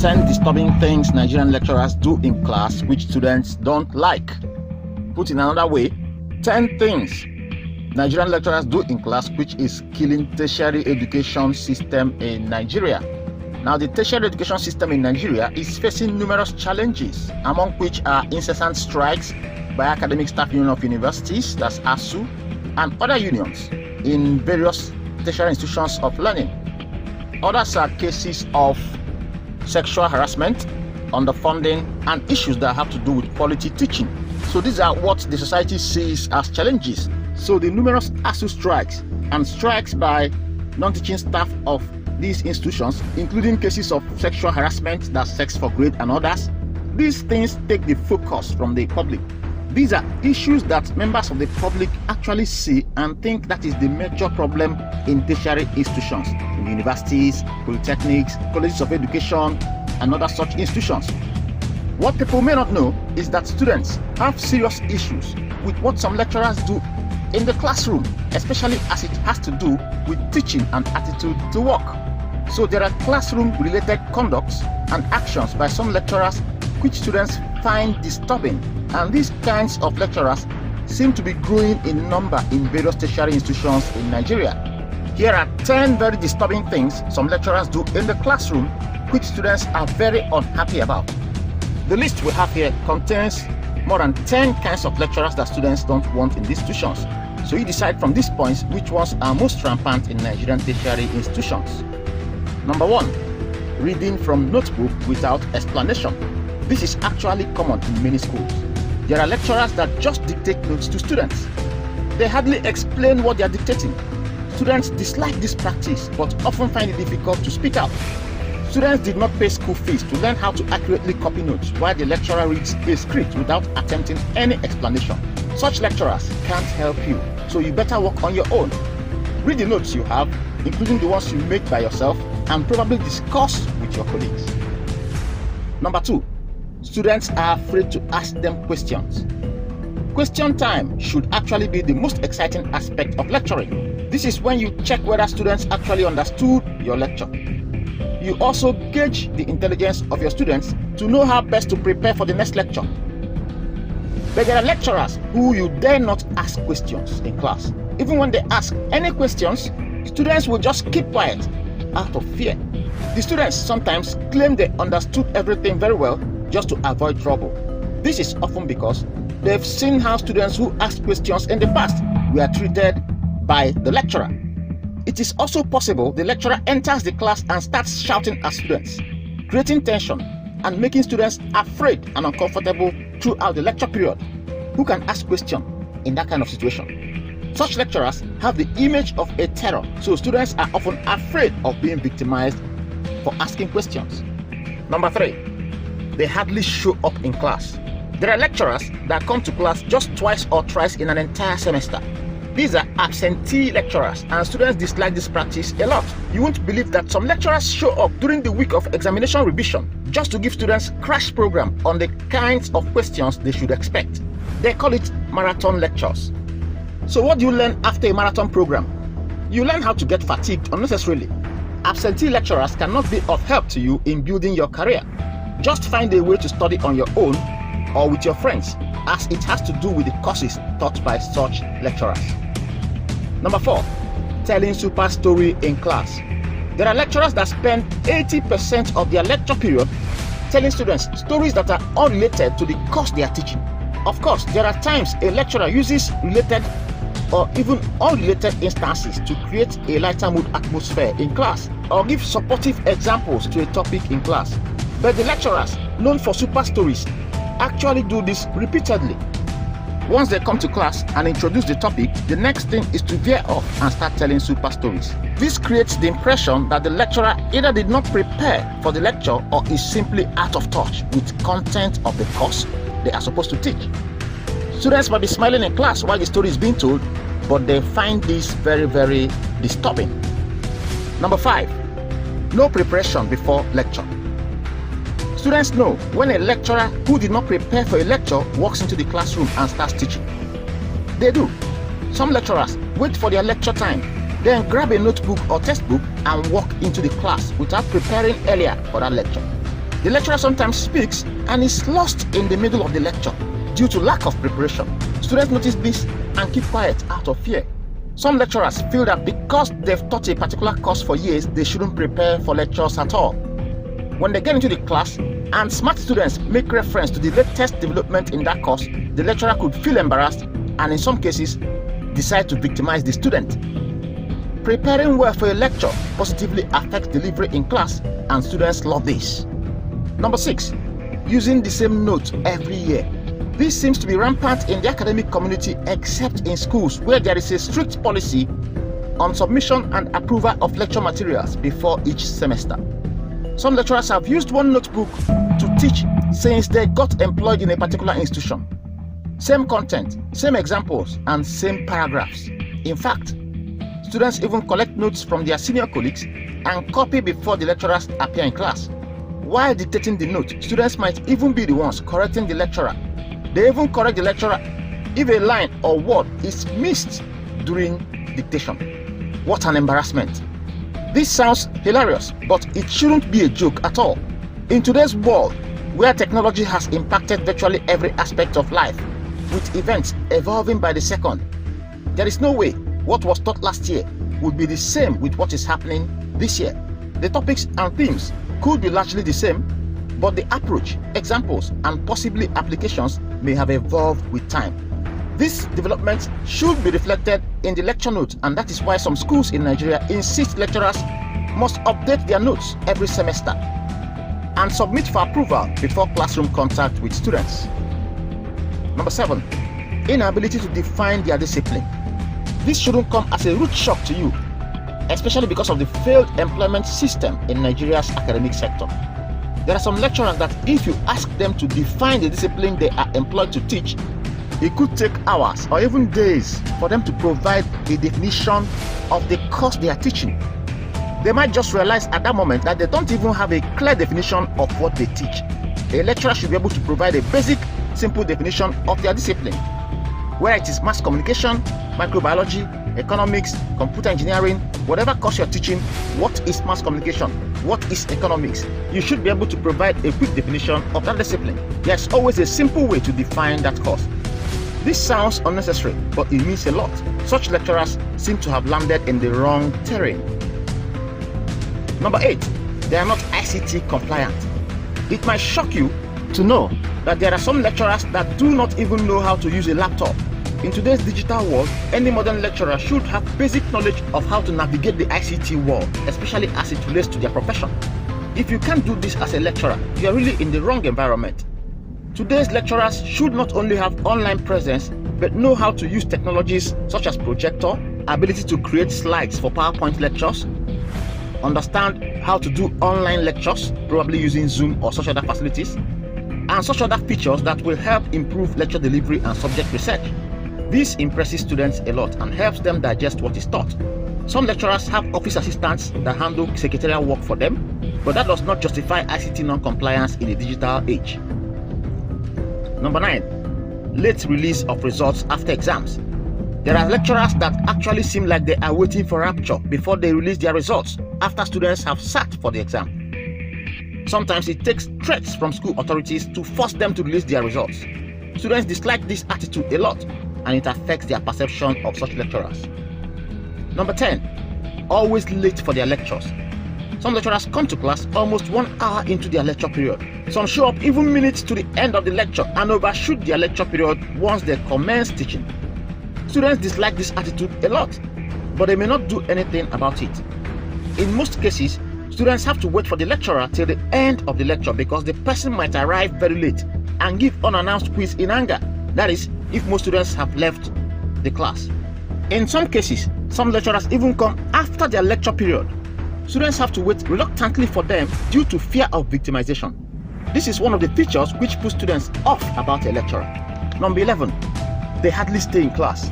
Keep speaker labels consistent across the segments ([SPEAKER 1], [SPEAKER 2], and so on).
[SPEAKER 1] 10 disturbing things Nigerian lecturers do in class which students don't like. Put in another way, 10 things Nigerian lecturers do in class which is killing tertiary education system in Nigeria. Now, the tertiary education system in Nigeria is facing numerous challenges, among which are incessant strikes by academic staff union of universities, that's ASU, and other unions in various tertiary institutions of learning. Others are cases of sexual harassment, underfunding, and issues that have to do with quality teaching. So these are what the society sees as challenges. So the numerous ASU strikes and strikes by non-teaching staff of these institutions, including cases of sexual harassment, that's sex for grade and others, these things take the focus from the public. These are issues that members of the public actually see and think that is the major problem in tertiary institutions, in universities, polytechnics, colleges of education, and other such institutions. What people may not know is that students have serious issues with what some lecturers do in the classroom, especially as it has to do with teaching and attitude to work. So there are classroom-related conducts and actions by some lecturers which students find disturbing, and these kinds of lecturers seem to be growing in number in various tertiary institutions in Nigeria. Here are 10 very disturbing things some lecturers do in the classroom which students are very unhappy about. The list we have here contains more than 10 kinds of lecturers that students don't want in these institutions. So you decide from these points which ones are most rampant in Nigerian tertiary institutions. Number 1, reading from notebook without explanation. This is actually common in many schools. There are lecturers that just dictate notes to students. They hardly explain what they are dictating. Students dislike this practice but often find it difficult to speak out. Students did not pay school fees to learn how to accurately copy notes while the lecturer reads a script without attempting any explanation. Such lecturers can't help you, so you better work on your own. Read the notes you have, including the ones you make by yourself, and probably discuss with your colleagues. Number 2, students are afraid to ask them questions. Question time should actually be the most exciting aspect of lecturing. This is when you check whether students actually understood your lecture. You also gauge the intelligence of your students to know how best to prepare for the next lecture. But there are lecturers who you dare not ask questions in class. Even when they ask any questions, students will just keep quiet out of fear. The students sometimes claim they understood everything very well just to avoid trouble. This is often because they've seen how students who asked questions in the past were treated by the lecturer. It is also possible the lecturer enters the class and starts shouting at students, creating tension and making students afraid and uncomfortable throughout the lecture period. Who can ask questions in that kind of situation? Such lecturers have the image of a terror, so students are often afraid of being victimized for asking questions. Number 3, they hardly show up in class. There are lecturers that come to class just twice or thrice in an entire semester. These are absentee lecturers, and students dislike this practice a lot. You won't believe that some lecturers show up during the week of examination revision just to give students crash program on the kinds of questions they should expect. They call it marathon lectures. So what do you learn after a marathon program? You learn how to get fatigued unnecessarily. Absentee lecturers cannot be of help to you in building your career. Just find a way to study on your own or with your friends, as it has to do with the courses taught by such lecturers. Number 4, telling super story in class. There are lecturers that spend 80% of their lecture period telling students stories that are unrelated to the course they are teaching. Of course, there are times a lecturer uses related or even unrelated instances to create a lighter mood atmosphere in class or give supportive examples to a topic in class. But the lecturers known for super stories actually do this repeatedly. Once they come to class and introduce the topic, the next thing is to veer off and start telling super stories. This creates the impression that the lecturer either did not prepare for the lecture or is simply out of touch with content of the course they are supposed to teach. Students might be smiling in class while the story is being told, but they find this very, very disturbing. Number 5, no preparation before lecture. Students know when a lecturer who did not prepare for a lecture walks into the classroom and starts teaching. They do. Some lecturers wait for their lecture time, then grab a notebook or textbook and walk into the class without preparing earlier for that lecture. The lecturer sometimes speaks and is lost in the middle of the lecture due to lack of preparation. Students notice this and keep quiet out of fear. Some lecturers feel that because they've taught a particular course for years, they shouldn't prepare for lectures at all. When they get into the class and smart students make reference to the latest development in that course, the lecturer could feel embarrassed and in some cases decide to victimize the student. Preparing well for a lecture positively affects delivery in class, and students love this. Number 6, using the same note every year. This seems to be rampant in the academic community except in schools where there is a strict policy on submission and approval of lecture materials before each semester. Some lecturers have used one notebook to teach since they got employed in a particular institution. Same content, same examples, and same paragraphs. In fact, students even collect notes from their senior colleagues and copy before the lecturers appear in class. While dictating the note, students might even be the ones correcting the lecturer. They even correct the lecturer if a line or word is missed during dictation. What an embarrassment. This sounds hilarious, but it shouldn't be a joke at all. In today's world, where technology has impacted virtually every aspect of life, with events evolving by the second, there is no way what was taught last year would be the same with what is happening this year. The topics and themes could be largely the same, but the approach, examples, and possibly applications may have evolved with time. This development should be reflected in the lecture notes, and that is why some schools in Nigeria insist lecturers must update their notes every semester and submit for approval before classroom contact with students. Number 7, inability to define their discipline. This shouldn't come as a rude shock to you, especially because of the failed employment system in Nigeria's academic sector. There are some lecturers that if you ask them to define the discipline they are employed to teach, it could take hours or even days for them to provide a definition of the course they are teaching. They might just realize at that moment that they don't even have a clear definition of what they teach. A lecturer should be able to provide a basic, simple definition of their discipline. Whether it is mass communication, microbiology, economics, computer engineering, whatever course you're teaching, what is mass communication? What is economics? You should be able to provide a quick definition of that discipline. There's always a simple way to define that course. This sounds unnecessary, but it means a lot. Such lecturers seem to have landed in the wrong terrain. Number 8, they are not ICT compliant. It might shock you to know that there are some lecturers that do not even know how to use a laptop. In today's digital world, any modern lecturer should have basic knowledge of how to navigate the ICT world, especially as it relates to their profession. If you can't do this as a lecturer, you are really in the wrong environment. Today's lecturers should not only have online presence, but know how to use technologies such as projector, ability to create slides for PowerPoint lectures, understand how to do online lectures, probably using Zoom or such other facilities, and such other features that will help improve lecture delivery and subject research. This impresses students a lot and helps them digest what is taught. Some lecturers have office assistants that handle secretarial work for them, but that does not justify ICT non-compliance in a digital age. Number 9, late release of results after exams. There are lecturers that actually seem like they are waiting for rapture before they release their results after students have sat for the exam. Sometimes it takes threats from school authorities to force them to release their results. Students dislike this attitude a lot, and it affects their perception of such lecturers. Number 10, always late for their lectures. Some lecturers come to class almost 1 hour into their lecture period. Some show up even minutes to the end of the lecture and overshoot their lecture period once they commence teaching. Students dislike this attitude a lot, but they may not do anything about it. In most cases, students have to wait for the lecturer till the end of the lecture because the person might arrive very late and give unannounced quiz in anger. That is, if most students have left the class. In some cases, some lecturers even come after their lecture period. Students have to wait reluctantly for them due to fear of victimization. This is one of the features which puts students off about a lecturer. Number 11, they hardly stay in class.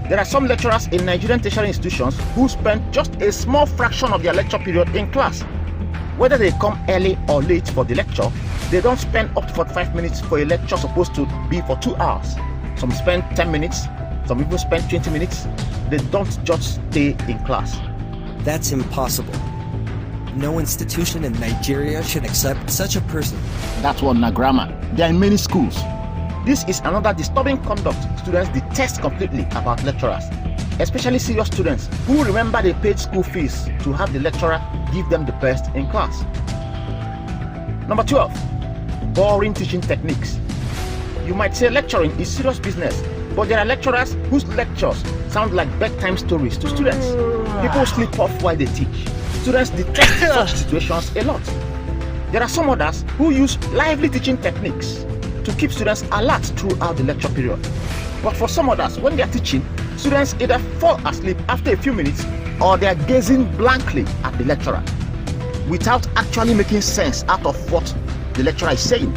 [SPEAKER 1] There are some lecturers in Nigerian tertiary institutions who spend just a small fraction of their lecture period in class. Whether they come early or late for the lecture, they don't spend up to 45 minutes for a lecture supposed to be for 2 hours. Some spend 10 minutes, some people spend 20 minutes. They don't just stay in class.
[SPEAKER 2] That's impossible. no institution in Nigeria should accept such a person.
[SPEAKER 1] That's one na grammar. There are in many schools. This is another disturbing conduct students detest completely about lecturers, especially serious students who remember they paid school fees to have the lecturer give them the best in class. Number 12, boring teaching techniques. You might say lecturing is serious business, but there are lecturers whose lectures sound like bedtime stories to students. People sleep off while they teach. Students detest such situations a lot. There are some others who use lively teaching techniques to keep students alert throughout the lecture period. But for some others, when they are teaching, students either fall asleep after a few minutes or they are gazing blankly at the lecturer without actually making sense out of what the lecturer is saying.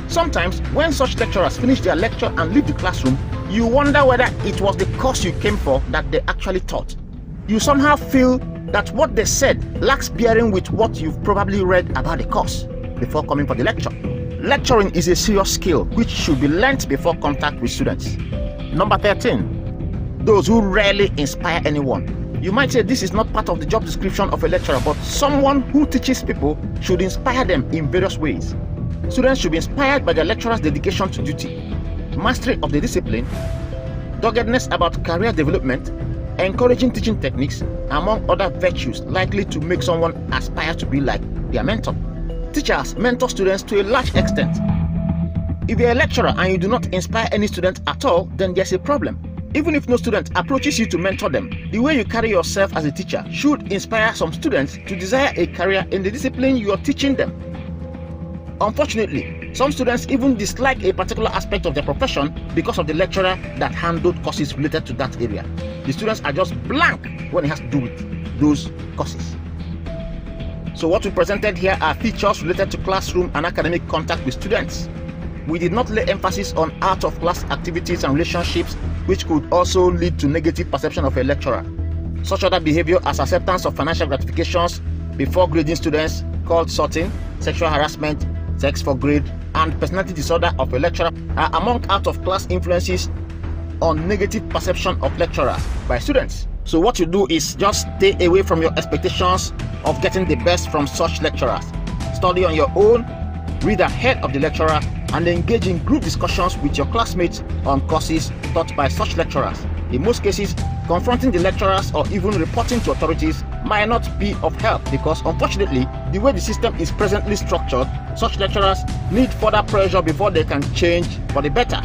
[SPEAKER 1] Sometimes, when such lecturers finish their lecture and leave the classroom, you wonder whether it was the course you came for that they actually taught. You somehow feel that what they said lacks bearing with what you've probably read about the course before coming for the lecture. Lecturing is a serious skill which should be learnt before contact with students. Number 13, those who rarely inspire anyone. You might say this is not part of the job description of a lecturer, but someone who teaches people should inspire them in various ways. Students should be inspired by their lecturer's dedication to duty, mastery of the discipline, doggedness about career development, encouraging teaching techniques, among other virtues likely to make someone aspire to be like their mentor. Teachers mentor students to a large extent. If you're a lecturer and you do not inspire any student at all, then there's a problem. Even if no student approaches you to mentor them, the way you carry yourself as a teacher should inspire some students to desire a career in the discipline you are teaching them. Unfortunately, some students even dislike a particular aspect of their profession because of the lecturer that handled courses related to that area. The students are just blank when it has to do with those courses. So what we presented here are features related to classroom and academic contact with students. We did not lay emphasis on out-of-class activities and relationships which could also lead to negative perception of a lecturer. Such other behavior as acceptance of financial gratifications before grading students, called sorting, sexual harassment, sex for grade, and personality disorder of a lecturer are among out-of-class influences on negative perception of lecturers by students. So what you do is just stay away from your expectations of getting the best from such lecturers. Study on your own, read ahead of the lecturer, and engage in group discussions with your classmates on courses taught by such lecturers. In most cases, confronting the lecturers or even reporting to authorities might not be of help because, unfortunately, the way the system is presently structured, such lecturers need further pressure before they can change for the better.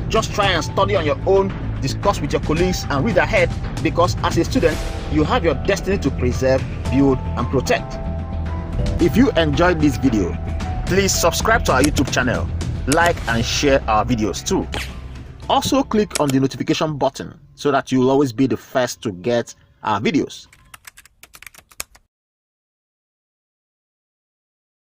[SPEAKER 1] Just try and study on your own, discuss with your colleagues, and read ahead because as a student, you have your destiny to preserve, build, and protect. If you enjoyed this video, please subscribe to our YouTube channel, like and share our videos too. Also click on the notification button so that you'll always be the first to get our videos.